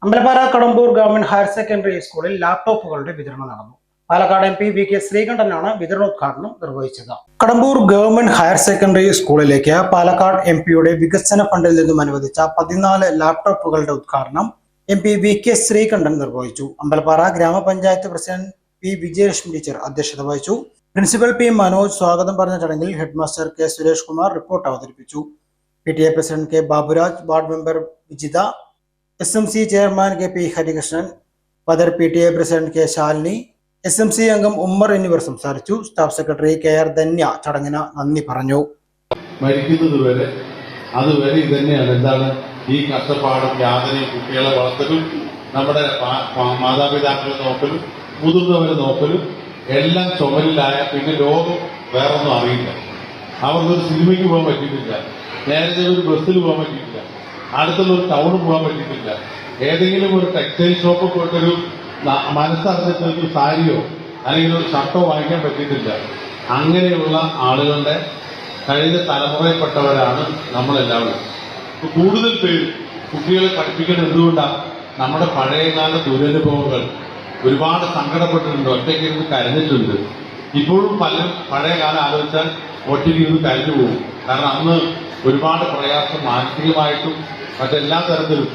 Ambalappara Kadambur government higher secondary സ്കൂളിൽ ലാപ്ടോപ്പുകളുടെ വിതരണം നടന്നു. പാലക്കാട് MP VK ശ്രീകണ്ഠനാണ് വിതരണോദ്ഘാടനം നിർവഹിച്ചത്. കടമ്പൂർ ഗവൺമെന്റ് ഹയർ സെക്കൻഡറി സ്കൂളിലേക്ക് പാലക്കാട് MP-യുടെ വികസന ഫണ്ടിൽ നിന്നും അനുവദിച്ച 14 ലാപ്ടോപ്പുകളുടെ ഉദ്ഘാടനം MP VK ശ്രീകണ്ഠൻ നിർവഹിച്ചു. അമ്പലപ്പാറ ഗ്രാമപഞ്ചായത്ത് പ്രസിഡന്റ് P വിജയലക്ഷ്മി ടീച്ചർ അധ്യക്ഷത വഹിച്ചു. പ്രിൻസിപ്പൽ P മനോജ് സ്വാഗതം പറഞ്ഞ ചടങ്ങിൽ headmaster K Suresh Kumar report അവതരിപ്പിച്ചു. PTA president K Baburaj, ward member Vijitha, SMC chairman KP Harikrishnan, father PTA president K Shalini, SMC അംഗം ഉമ്മർ എന്നിവർ സംസാരിച്ചു. സ്റ്റാഫ് സെക്രട്ടറി KR ധന്യ ചടങ്ങിന് നന്ദി പറഞ്ഞു. മരിക്കുന്നതുവരെ അതുവരെ ഇതന്നെയാണ് എന്താണ് ഈ കഷ്ടപ്പാടും യാതനയും കുട്ടികളെ വളർത്തലും നമ്മുടെ മാതാപിതാക്കളെ നോക്കലും മുതിർന്നവരെ നോക്കലും എല്ലാം ചുമലിലായ പിന്നെ ലോകം വേറൊന്നും അറിയില്ല. അവർക്കൊരു സിനിമയ്ക്ക് പോകാൻ പറ്റിയിട്ടില്ല, നേരത്തെ ഒരു ബസ്സിൽ പോകാൻ പറ്റിയിട്ടില്ല, അടുത്തുള്ള ഒരു ടൗണിൽ പോകാൻ പറ്റിയിട്ടില്ല, ഏതെങ്കിലും ഒരു ടെക്സ്റ്റൈൽ ഷോപ്പിൽ പോയിട്ടൊരു മനസ്സറിഞ്ഞിട്ടൊരു സാരിയോ അല്ലെങ്കിൽ ഒരു ഷർട്ടോ വാങ്ങിക്കാൻ പറ്റിയിട്ടില്ല. അങ്ങനെയുള്ള ആളുകളുടെ കഴിഞ്ഞ തലമുറയിൽപ്പെട്ടവരാണ് നമ്മളെല്ലാവരും. കൂടുതൽ പേര് കുട്ടികളെ പഠിപ്പിക്കുന്നത് എന്തുകൊണ്ടാണ്? നമ്മുടെ പഴയകാല ദുരനുഭവങ്ങൾ ഒരുപാട് സങ്കടപ്പെട്ടിട്ടുണ്ട്, ഒറ്റയ്ക്കിരുന്ന് കരഞ്ഞിട്ടുണ്ട്. ഇപ്പോഴും പലരും പഴയ കാലം ആലോചിച്ചാൽ ഒറ്റയ്ക്കിരുന്ന് കരഞ്ഞു പോകും. കാരണം അന്ന് ഒരുപാട് പ്രയാസം മാനസികമായിട്ടും മറ്റെല്ലാ തരത്തിലും